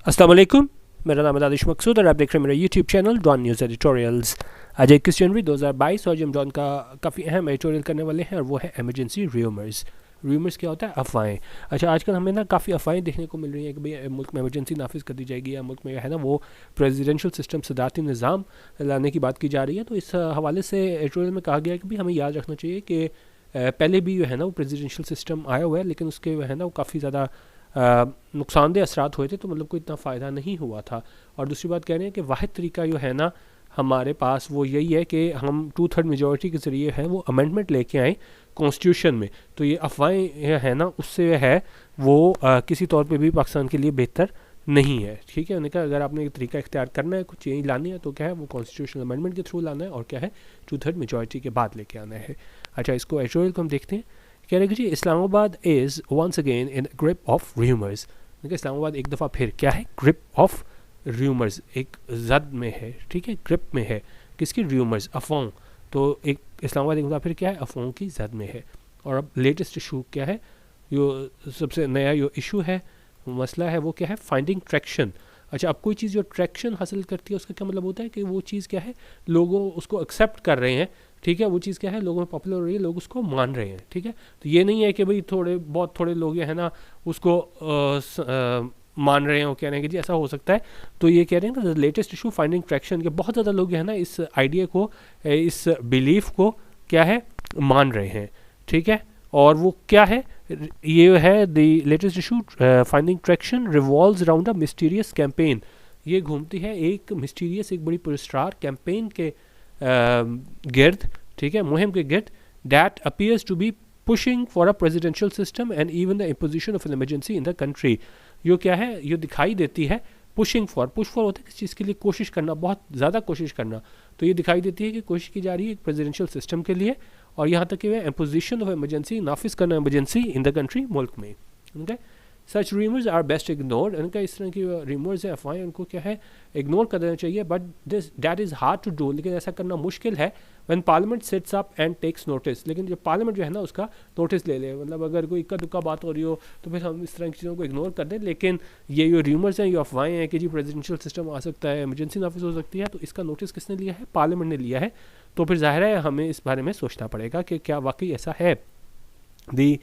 अस्सलाम वालेकुम, मेरा नाम है दानिश मकसूद और आप देख रहे हैं मेरा YouTube channel Dawn news editorials. आज 21 जनवरी 2022 और हम डॉन का काफ़ी अहम एडिटोरियल करने वाले हैं और वो है इमरजेंसी र्यूमर्स। र्यूमर्स क्या होता है? अफवाहें। अच्छा, आजकल हमें ना काफ़ी अफवाहें देखने को मिल रही हैं कि भाई मुल्क में इमरजेंसी नाफिज कर दी जाएगी या मुल्क में है ना वो प्रेसिडेंशियल सिस्टम सदारती निज़ाम लाने की बात की जा रही है। तो इस हवाले से एडिटोरियल में कहा गया है कि भाई हमें याद रखना चाहिए कि पहले भी जो है ना वो प्रेसिडेंशियल सिस्टम आया हुआ है, लेकिन उसके है ना वो काफ़ी ज़्यादा नुकसानदेह असरात हुए थे, तो मतलब कोई इतना फ़ायदा नहीं हुआ था। और दूसरी बात कह रहे हैं कि वाहिद तरीका जो है ना हमारे पास वो यही है कि हम 2/3 मेजॉरिटी के ज़रिए है वो अमेंडमेंट लेके आए कॉन्स्टिट्यूशन में। तो ये अफवाहें है ना उससे है वो किसी तौर पे भी पाकिस्तान के लिए बेहतर नहीं है। ठीक है, उन्होंने कहा अगर आपने एक तरीका इख्तियार करना है, कुछ चेंज लानी है, तो क्या है वो कॉन्स्टिट्यूशनल अमेंडमेंट के थ्रू लाना है और क्या है 2/3 मेजॉरिटी के बाद लेके आना है। अच्छा, इसको एडिटोरियल को हम देखते हैं। कह रहे कि जी Islamabad is once again in grip of rumours. देखिए इस्लामाबाद एक दफ़ा फिर क्या है? ग्रिप ऑफ र्यूमर्स, एक जद में है। ठीक है, ग्रिप में है किसकी? र्यूमर्स, अफवाहों। तो एक इस्लामाबाद एक दफ़ा फिर क्या है? अफवाहों की जद में है। और अब लेटेस्ट इशू क्या है? जो सबसे नया जो इशू है, मसला है, वो क्या है? Finding traction. अच्छा, अब कोई चीज़ जो ट्रैक्शन हासिल करती है उसका क्या मतलब होता है कि वो चीज़ क्या है, लोगों उसको एक्सेप्ट कर रहे हैं। ठीक है, वो चीज़ क्या है, लोगों में पॉपुलर हो रही है, लोग उसको मान रहे हैं। ठीक है, तो ये नहीं है कि भाई थोड़े लोग हैं ना उसको मान रहे हैं, वो कह रहे हैं कि जी ऐसा हो सकता है। तो ये कह रहे हैं ना लेटेस्ट इशू फाइंडिंग ट्रैक्शन के बहुत ज़्यादा लोग हैं ना इस आइडिया को, इस बिलीफ को क्या है, मान रहे हैं। ठीक है, और वो क्या है, ये है the latest issue finding traction revolves around a mysterious campaign. ये घूमती है एक मिस्टीरियस, एक बड़ी पुरस्कार कैंपेन के गिर्द। ठीक है, मुहिम के गिर्द, that appears to be pushing for a presidential system and even the imposition of an emergency in the country. यो क्या है, ये दिखाई देती है पुशिंग फॉर, पुश फॉर होता है किसी चीज़ के लिए कोशिश करना, बहुत ज़्यादा कोशिश करना। तो ये दिखाई देती है कि कोशिश की जा रही है एक प्रेसिडेंशियल सिस्टम के लिए, और यहाँ तक कि वह इम्पोजिशन ऑफ इमरजेंसी, नाफिज करना इमरजेंसी इन द कंट्री, मुल्क में। Okay, such rumours are best ignored. उनका इस तरह की रीमर्स है, अफवाहें, उनको क्या है इग्नोर कर देना चाहिए। But this that is hard to do, लेकिन ऐसा करना मुश्किल है when parliament sits up and takes notice. लेकिन जब पार्लियामेंट जो है ना उसका नोटिस ले ले, मतलब अगर कोई इक्का दुक्का बात हो रही हो तो फिर हम इस तरह की चीज़ों को इग्नोर कर दें। लेकिन ये जो र्यूमर्स हैं, ये अफवाहें हैं कि जी प्रेसिडेंशियल सिस्टम आ सकता है, इमरजेंसी नाफिज हो सकती है, तो इसका नोटिस किसने लिया है? पार्लियामेंट ने लिया है। तो फिर जाहिर है हमें इस बारे में सोचना पड़ेगा कि क्या वाकई ऐसा है। दी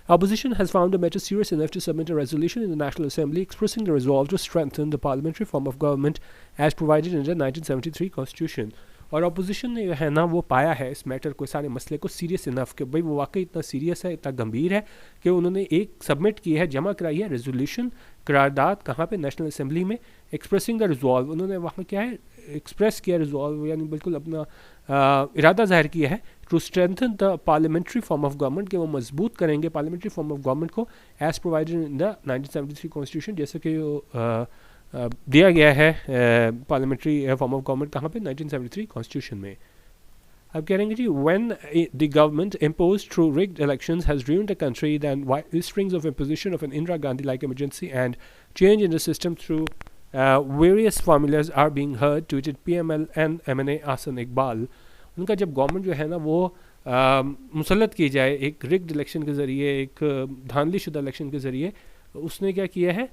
Opposition has found the matter serious enough to submit a resolution in the National Assembly expressing the resolve to strengthen the parliamentary form of government as provided in the 1973 Constitution. और अपोजिशन ने है ना वो पाया है इस matter को, सारे मसले को सीरियस इनफ कि भाई वो वाकई इतना सीरियस है, इतना गंभीर है कि उन्होंने एक सबमिट की है, जमा कराई है रेजोल्यूशन, करारदाद, कहाँ पे? नेशनल असेंबली में, एक्सप्रेसिंग द रिजॉल्व। उन्होंने वहाँ क्या है एक्सप्रेस किया रिजॉल्व, यानी बिल्कुल अपना इरादा जाहिर किया है to strengthen the parliamentary form of government, के वो मजबूत करेंगे पार्लियामेंट्री फॉर्म ऑफ गवर्नमेंट को as provided in the 1973 constitution, जैसे कि दिया गया है पार्लियामेंट्री फॉर्म ऑफ गवर्नमेंट कहाँ पे? 1973 कॉन्स्टिट्यूशन में। अब कह रहे हैं जी when the government imposed through rigged elections has ruined the country, then whisperings of imposition of an Indira Gandhi like emergency and change in the system through various formulas are being heard, tweeted PML and MNA Ahsan Iqbal। उनका जब government जो है ना वो मुसल्लत की जाए एक rigged election के ज़रिए, एक धांधली शुदा इलेक्शन के ज़रिए, उसने क्या किया है,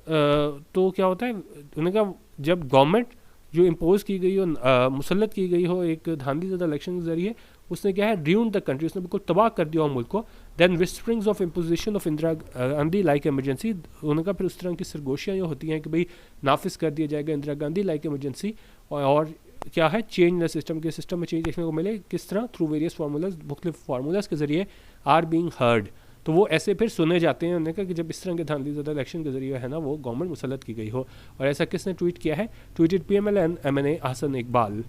तो क्या होता है, उन्होंने कहा जब गवर्नमेंट जो इम्पोज की गई हो, मुसल्लत की गई हो एक धांधली ज़्यादा इलेक्शन के ज़रिए, उसने क्या है ड्यून द कंट्री, उसने बिल्कुल तबाह कर दिया हो मुल्क को। Then whisperings of imposition of Indira Gandhi like emergency, उनका फिर उस तरह की सरगोशियाँ जो होती हैं कि भाई नाफिज कर दिया जाएगा इंदिरा गांधी लाइक इमरजेंसी, और क्या है चेंज द सिस्टम, के सिस्टम में चेंज देखने को मिले, किस तरह? थ्रू वेरियस फार्मूलाज, मुख्तलिफ फार्मूलाज के ज़रिए, आर बीइंग हर्ड। तो वो ऐसे फिर सुने जाते हैं। उन्होंने कहा कि जब इस तरह के धांधली ज़्यादा इलेक्शन के जरिए है ना वो गवर्नमेंट मुसल्लत की गई हो। और ऐसा किसने ट्वीट किया है? Tweeted PML and MNA ahsan Iqbal.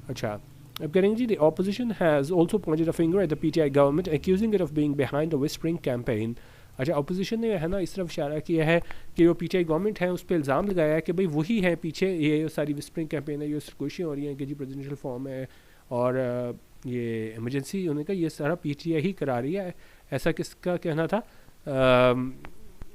अच्छा, अब करेंगे जी the opposition has also pointed a finger at the PTI government accusing it of being behind the whispering campaign. अच्छा, अपोजिशन ने है ना इस तरफ इशारा किया है कि जो PTI गवर्नमेंट है उस पर इल्ज़ाम लगाया है कि भाई वही है पीछे, ये सारी विस्परिंग कैंपेन है, ये कोशिशें हो रही हैं कि जी प्रेसिडेंशियल फॉर्म है और ये इमरजेंसी, उन्होंने कहा ये सारा PTI ही करा रही है। ऐसा किसका कहना था?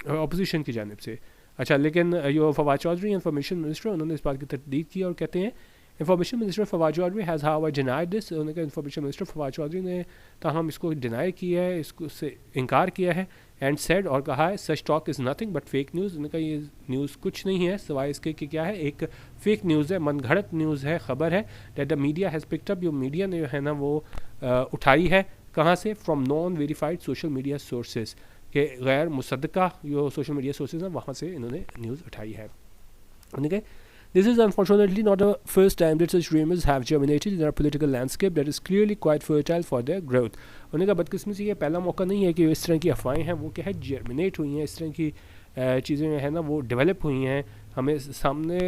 अपोजिशन की जानिब से। अच्छा, लेकिन जो फवाद चौधरी इंफॉर्मेशन मिनिस्टर, उन्होंने इस बात की तस्दीक की और कहते हैं information minister Fawad Chaudhry has now denied this. उन्होंने कहा इंफॉर्मेशन मिनिस्टर फवाद चौधरी ने ताहम इसको डिनाई किया है, इसको से इनकार किया है एंड सेड और कहा है such talk is nothing but fake news. उन्होंने कहा ये न्यूज़ कुछ नहीं है सिवाय इसके कि क्या है, एक फेक न्यूज़ है, मनगढ़ंत न्यूज़ है, खबर है। That the media has picked up, जो मीडिया ने है ना वो उठाई है, कहाँ से, from non verified social media sources, के गैर मुसद्दका जो सोशल मीडिया सोर्सेज हैं वहाँ से इन्होंने न्यूज़ उठाई है। उन्होंने कहा this is unfortunately not the first time that such rumors have germinated in our political landscape that is clearly quite fertile for their growth। उन्होंने कहा बदकिस्मती ये पहला मौका नहीं है कि इस तरह की अफवाहें हैं वो क्या है जर्मिनेट हुई हैं, इस तरह की चीज़ें है ना वो डेवलप हुई हैं, हमें सामने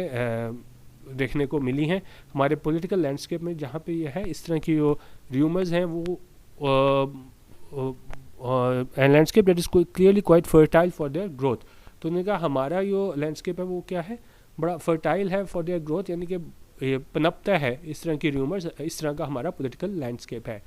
देखने को मिली हैं हमारे पॉलिटिकल लैंडस्केप में, जहाँ पे ये है इस तरह की जो र्यूमर्स हैं वो landscape that is clearly quite fertile for their growth. तो उन्होंने कहा हमारा जो लैंडस्केप है वो क्या है, बड़ा फर्टाइल है फॉर देयर ग्रोथ, यानी कि पनपता है इस तरह की र्यूमर्स, इस तरह का हमारा पॉलिटिकल लैंडस्केप है।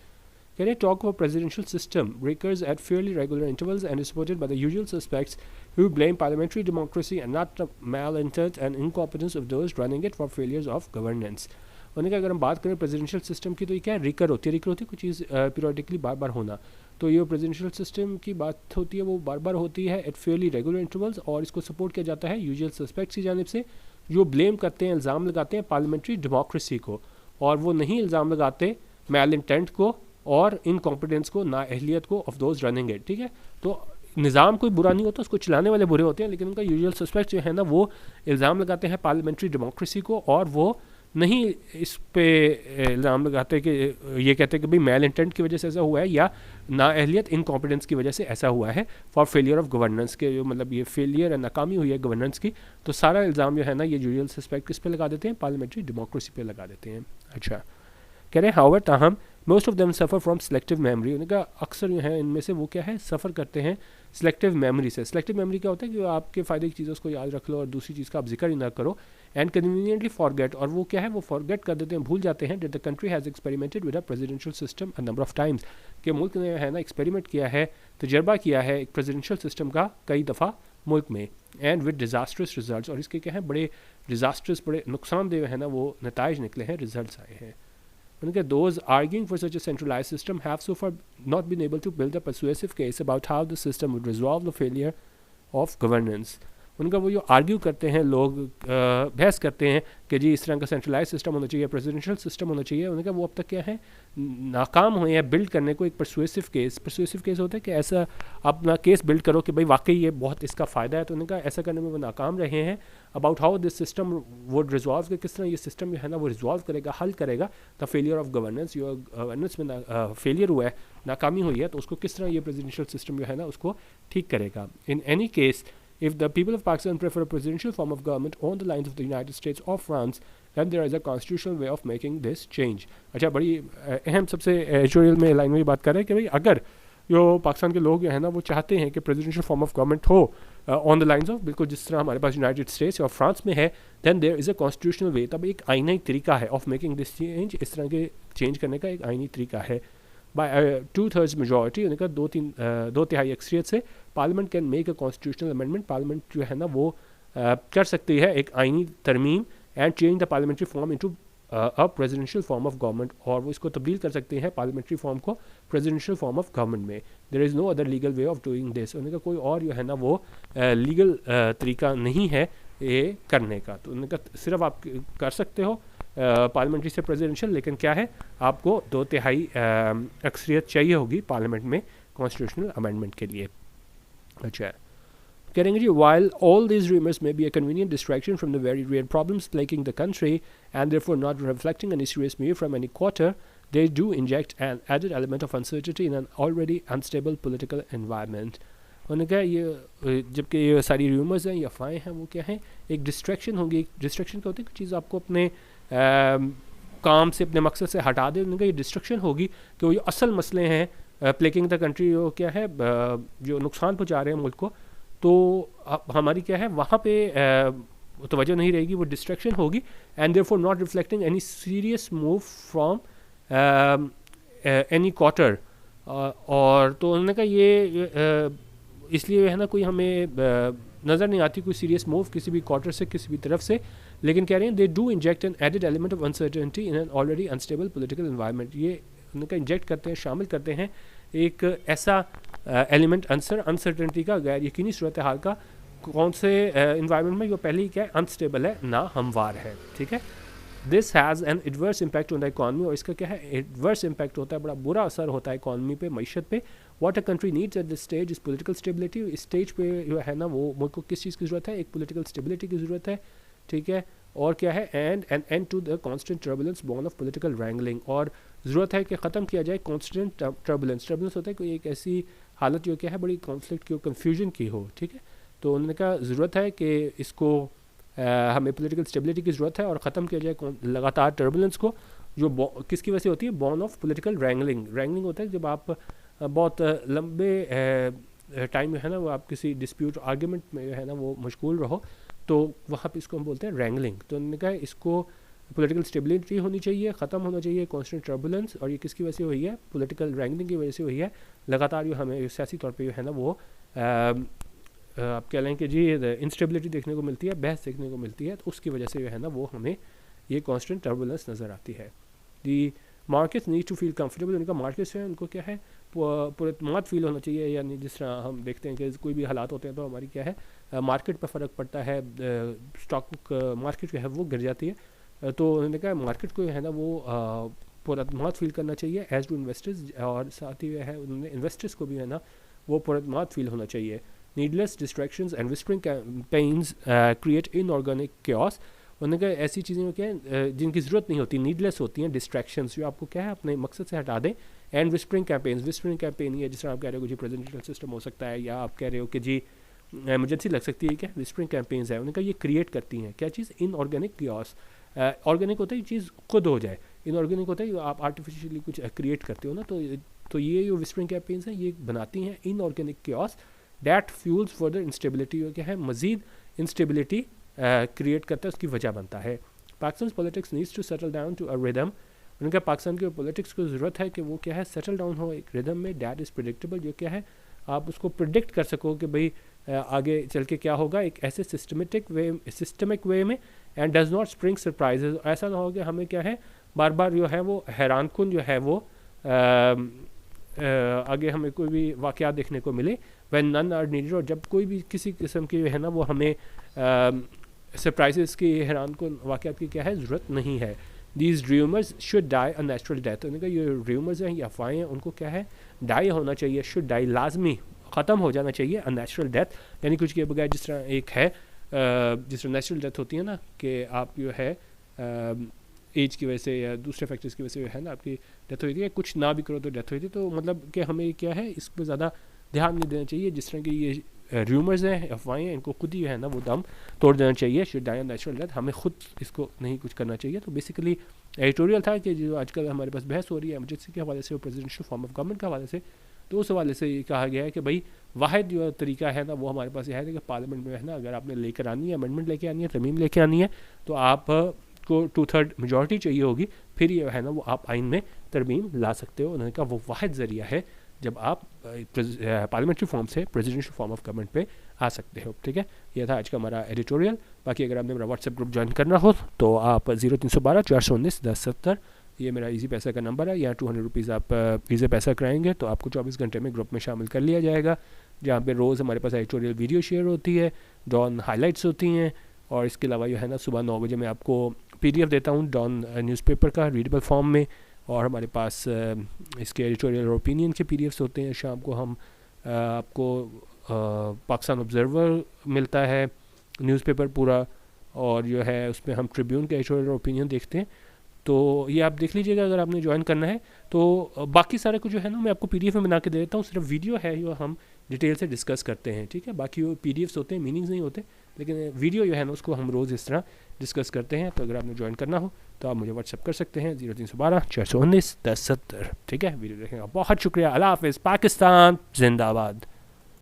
Can I talk about presidential system recurs at fairly regular intervals and is supported by the usual suspects who blame parliamentary democracy and not the malintent and incompetence of those running it for failures of governance। उन्होंने कहा अगर हम बात करें presidential system की तो ये क्या रिकर होती है, रिकर होती है कोई चीज़ पीरियडिकली बार बार होना, तो ये प्रेसिडेंशियल सिस्टम की बात होती है वो बार बार होती है एट फेयरली रेगुलर इंटरवल्स, और इसको सपोर्ट किया जाता है यूजुअल सस्पेक्ट्स की जानिब से जो ब्लेम करते हैं, इल्ज़ाम लगाते हैं पार्लियामेंट्री डेमोक्रेसी को, और वो नहीं इल्ज़ाम लगाते मैल इंटेंट को और इनकॉम्पिटेंस को, नाअहलियत को ऑफ दोज रनिंग इट। ठीक है, तो निज़ाम कोई बुरा नहीं होता, उसको चलाने वाले बुरे होते हैं, लेकिन उनका यूजुअल सस्पेक्ट जो है ना वो इल्ज़ाम लगाते हैं पार्लियामेंट्री डेमोक्रेसी को, और वो नहीं इस पे इल्ज़ाम लगाते कि ये कहते हैं कि भाई मैल इंटेंट की वजह से ऐसा हुआ है या नाअहलियत इनकॉम्पिटेंस की वजह से ऐसा हुआ है फॉर फेलियर ऑफ गवर्नेंस के, जो मतलब ये फेलियर है, नाकामी हुई है गवर्नेंस की, तो सारा इल्ज़ाम जो है ना ये यूजुअल सस्पेक्ट किस पे लगा देते हैं, पार्लियामेंट्री डेमोक्रेसी पे लगा देते हैं। अच्छा कह रहे हैं हाउएवर ताहम most of them suffer from selective memory. उनका अक्सर जो है इनमें से वो क्या है सफ़र करते हैं सेलेक्टिव मेमोरी से। सेलेक्टिव मेमोरी क्या होता है कि आपके फ़ायदे की चीज़ उसको याद रख लो और दूसरी चीज़ का आप जिक्र ही ना करो, एंड कन्वीनियंटली फॉरगेट, और वो क्या है वो फॉरगेट कर देते हैं, भूल जाते हैं that the country has experimented with a presidential system a number of times, कि मुल्क ने है ना एक्सपेरिमेंट किया है, तजर्बा किया है एक प्रेसिडेंशियल सिस्टम का कई दफ़ा मुल्क में, एंड विद डिज़ास्ट्रस रिजल्ट्स, और इसके क्या है बड़े डिज़ास्ट्रस, बड़े नुकसानदेह है ना वो नताइज निकले हैं, रिजल्ट्स आए हैं। उनके those arguing for such a centralized system have so far not been able to build a persuasive case about how the system would resolve the failure of governance। उनका वो जो आर्ग्यू करते हैं लोग, बहस करते हैं कि जी इस तरह का सेंट्रलाइज सिस्टम होना चाहिए, प्रेसिडेंशियल सिस्टम होना चाहिए, उनका वो अब तक क्या है नाकाम हुए हैं बिल्ड करने को एक परसुएसिव केस। परसुएसिव केस होता है कि ऐसा अपना केस बिल्ड करो कि भाई वाकई ये बहुत इसका फ़ायदा है, तो उनका ऐसा करने में वो नाकाम रहे हैं। About how this system would resolve, कि किस तरह ये सिस्टम जो है ना वो रिजॉल्व करेगा, हल करेगा द फेलियर ऑफ गवर्नेंस, जो गवर्नेंस में फेलियर हुआ है, नाकामी हुई है, तो उसको किस तरह ये प्रेसिडेंशियल सिस्टम जो है ना उसको ठीक करेगा। In any case if the people of Pakistan prefer a presidential form of government on the lines of the United States or France, then there is a constitutional way of making this change। अच्छा बड़ी अहम सबसे editorial में line में ये बात कर रहे हैं कि भाई अगर जो पाकिस्तान के लोग जो है ना वो चाहते हैं कि प्रेसिडेंशियल फॉर्म ऑफ गवर्नमेंट हो ऑन द लाइन्स ऑफ बिल्कुल जिस तरह हमारे पास यूनाइटेड स्टेट्स और फ्रांस में है, then there is a constitutional way, तब एक आईनी तरीका है ऑफ मेकिंग दिस चेंज, इस तरह के चेंज करने का एक आईनी तरीका है। बाय 2/3 मेजॉरिटी, उन्होंने कहा 2 तिहाई अक्सरियत से parliament can make a constitutional amendment, parliament जो है ना वो कर सकती है एक आईनी तरमीम, and change the parliamentary form into a presidential form of government, और वो इसको तब्दील कर सकते हैं पार्लियामेंट्री फॉर्म को प्रेसिडेंशियल फॉर्म ऑफ गवर्नमेंट में। There is no other legal way of doing this, उन्होंने कहा कोई और जो है ना वो लीगल तरीका नहीं है ये करने का, तो उन्होंने कहा सिर्फ आप कर सकते हो पार्लियामेंट्री से प्रेसिडेंशियल, लेकिन क्या है आपको 2 तिहाई अक्सरियत चाहिए होगी पार्लियामेंट में कॉन्स्टिट्यूशनल अमेंडमेंट के लिए। अच्छा करेंगे जी, while all these rumors may be a convenient distraction from the very real problems plaguing the country and therefore not reflecting any serious motive from any quarter, they do inject an added element of uncertainty in an already unstable political environment। उन्होंने कहा ये जबकि ये सारी rumours हैं या अफवाहें हैं वो क्या हैं एक डिस्ट्रैक्शन होगी। एक डिस्ट्रैक्शन क्या होती है, चीज़ आपको अपने काम से अपने मकसद से हटा दे, उनका ये डिस्ट्रक्शन होगी कि वो जो असल मसले हैं प्लेकिंग द कंट्री, वो क्या है जो नुकसान पहुँचा रहे हैं मुल्क को, तो हमारी क्या है वहाँ पे तवज्जो नहीं रहेगी, वो डिस्ट्रैक्शन होगी, and therefore not reflecting any serious move from any quarter. और तो उन्होंने कहा ये इसलिए है ना कोई हमें नज़र नहीं आती कोई सीरियस मूव किसी भी क्वार्टर से, किसी भी तरफ से, लेकिन कह रहे हैं they do inject an added element of uncertainty in an already unstable political environment. ये उनका इंजेक्ट करते हैं, शामिल करते हैं एक ऐसा एलिमेंट अनसर्टेनिटी का, गैर यकीनी सूरत हाल का कौन से इन्वायरमेंट में, जो पहले ही क्या है अनस्टेबल है, ना हमवार है, ठीक है। This has an adverse impact on the economy, और इसका क्या है एडवर्स इम्पैक्ट होता है, बड़ा बुरा असर होता है इकॉनमी पे, मईशत पे। What a country needs at this stage is political stability, इस स्टेज पे जो है ना वो मुल्क को किस चीज़ की ज़रूरत है, एक पॉलिटिकल स्टेबिलिटी की ज़रूरत है, ठीक है। और क्या है and an end to the constant turbulence born of political wrangling, और ज़रूरत है कि ख़त्म किया जाए कॉन्स्टेंट ट्रबुलेंस। ट्रबुलेंस होता है कोई एक ऐसी हालत जो क्या है बड़ी कॉन्फ्लिक्ट की, कन्फ्यूजन की हो, ठीक है। तो उन्होंने कहा ज़रूरत है कि इसको हमें पॉलिटिकल स्टेबिलिटी की ज़रूरत है और ख़त्म किया जाए लगातार टर्बुलेंस को, जो किसकी वजह से होती है, born of political wrangling. Wrangling होता है जब आप बहुत लंबे टाइम में है ना वो आप किसी डिस्प्यूट आर्ग्यूमेंट में है ना वो मशगूल रहो, तो वहाँ पे इसको हम बोलते हैं रैंगलिंग। तो उन्होंने कहा इसको पॉलिटिकल स्टेबिलिटी होनी चाहिए, ख़त्म होना चाहिए कॉन्स्टेंट टर्बुलेंस, और ये किसकी वजह से हुई है, पॉलिटिकल रैंगलिंग की वजह से हुई है। लगातार जो हमें सियासी तौर पे जो है ना वो आप कह लें कि जी इंस्टेबिलिटी देखने को मिलती है, बहस देखने को मिलती है, तो उसकी वजह से जो है ना वो हमें ये कॉन्स्टेंट टर्बुलेंस नज़र आती है। The markets need to feel comfortable, उनका मार्केट्स है उनको क्या है पुरअतमाद फील होना चाहिए, यानी जिस तरह हम देखते हैं कि कोई भी हालात होते हैं तो हमारी क्या है मार्केट पर फ़र्क पड़ता है, स्टॉक मार्केट जो है वो गिर जाती है। तो उन्होंने कहा मार्केट को है ना वो पुरअतमाद फील करना चाहिए एज टू इन्वेस्टर्स, और साथ ही है उन्होंने इन्वेस्टर्स को भी है ना वो पुरअतमाद फील होना चाहिए। Needless distractions and whispering campaigns create inorganic chaos, उन्होंने कहा ऐसी चीज़ें क्या है जिनकी ज़रूरत नहीं होती, नीडलेस होती हैं डिस्ट्रैक्शंस, जो आपको क्या है अपने मकसद से हटा दें। And whispering campaigns, whispering campaign ये जिस तरह आप कह रहे हो कि जी प्रेसिडेंशियल सिस्टम हो सकता है, या आप कह रहे हो कि जी इमरजेंसी लग सकती है, क्या विस्परिंग कैंपेन्स है, उन्होंने कहा ये क्रिएट करती हैं क्या चीज़, इनऑर्गेनिक chaos। ऑर्गेनिक होता है ये चीज़ खुद हो जाए, इनऑर्गेनिक होता है आप आर्टिफिशियली कुछ क्रिएट करते हो ना, तो ये जो विस्परिंग कैंपेन्स हैं ये बनाती हैं inorganic chaos that fuels further instability, क्या है मज़ीद इंस्टेबिलिटी क्रिएट करता है, उसकी वजह बनता है। Pakistan politics needs to settle down to a rhythm, उनका पाकिस्तान के पॉलिटिक्स को ज़रूरत है कि वो क्या है सेटल डाउन हो एक रिदम में, दैट इज़ प्रिडिक्टेबल, जो क्या है आप उसको प्रिडिक्ट कर सको कि भाई आगे चल के क्या होगा, एक ऐसे सिस्टमिक वे में, and does not spring surprises, ऐसा ना हो कि हमें क्या है बार बार जो है वो हैरानकुन जो है वो आगे हमें कोई भी वाक़या देखने को मिले, व्हेन नन आर नीडेड, और जब कोई भी किसी किस्म की है ना वो हमें सरप्राइजेस की हैरानकुन वाक़यात की क्या है ज़रूरत नहीं है। These rumours should die a natural death, उन्होंने कहा ये र्यूमर्स हैं, ये अफवाहें हैं, उनको क्या है डाई होना चाहिए, शुड डाई लाजमी ख़त्म हो जाना चाहिए, अ नेचुरल डेथ, यानी कुछ के बगैर, जिस तरह एक है जिस तरह नेचुरल डेथ होती है ना कि आप जो है एज की वजह से या दूसरे फैक्टर्स की वजह से है ना आपकी डेथ हुई थी, कुछ ना भी करो तो डेथ हुई थी, तो मतलब कि हमें क्या है इस पर ज़्यादा ध्यान नहीं देना चाहिए, जिस तरह की ये र्यूमर्स हैं अफवाहें हैं, इनको खुद ही है ना वो दम तोड़ देना चाहिए, शुड डाई नेचुरल डेथ, हमें खुद इसको नहीं कुछ करना चाहिए। तो बेसिकली एडिटोरियल था कि जो आजकल हमारे पास बहस हो रही है एमरजेंसी के हवाले से और प्रेसिडेंशियल फॉर्म ऑफ गवर्नमेंट के हवाले से, तो उस हवाले से ये कहा गया है कि भाई वाहिद जो तरीका है ना वो हमारे पास यह है कि पार्लियामेंट में है ना अगर आपने लेकर आनी है, अमेंडमेंट लेके आनी है, तरमीम लेके आनी है, तो आप को 2/3 मेजॉरिटी चाहिए होगी, फिर ये है ना वो आप आइन में तरमीम ला सकते हो। उन्होंने कहा वो वाहिद ज़रिया है जब आप पार्लियामेंट्री फॉर्म से प्रेसिडेंशियल फॉर्म ऑफ गवर्नमेंट पे आ सकते हो। ठीक है, यह था आज का हमारा एडिटोरियल। बाकी अगर आपने मेरा व्हाट्सएप ग्रुप ज्वाइन करना हो तो आप 0312 419 1070 ये मेरा इजी पैसा का नंबर है, यहाँ 200 रुपीज़ आप वीज़ा पैसा कराएंगे तो आपको 24 घंटे में ग्रुप में शामिल कर लिया जाएगा, जहाँ पे रोज़ हमारे पास एडिटोरियल वीडियो शेयर होती है, डॉन हाइलाइट्स होती हैं, और इसके अलावा जो है ना सुबह 9 बजे मैं आपको PDF देता हूँ डॉन न्यूज़पेपर का रीडेबल फॉर्म में, और हमारे पास इसके एडिटोरियल और ओपिनियन के PDFs होते हैं। शाम को हम आपको पाकिस्तान ऑब्जर्वर मिलता है न्यूज़पेपर पूरा, और जो है उसमें हम ट्रिब्यून के एडिटोरियल और ओपिनियन देखते हैं, तो ये आप देख लीजिएगा अगर आपने ज्वाइन करना है तो। बाकी सारे कुछ जो है ना मैं आपको PDF में बना के दे देता हूँ, सिर्फ वीडियो है जो हम डिटेल से डिस्कस करते हैं। ठीक है, बाकी वो PDFs होते हैं, मीनिंग्स नहीं होते, लेकिन वीडियो जो है ना उसको हम रोज़ इस तरह डिस्कस करते हैं। तो अगर आपने ज्वाइन करना हो तो आप मुझे व्हाट्सअप कर सकते हैं 0312 419 1070। ठीक है, वीडियो देखने का बहुत शुक्रिया। अल्लाह हाफ़िज़। पाकिस्तान जिंदाबाद।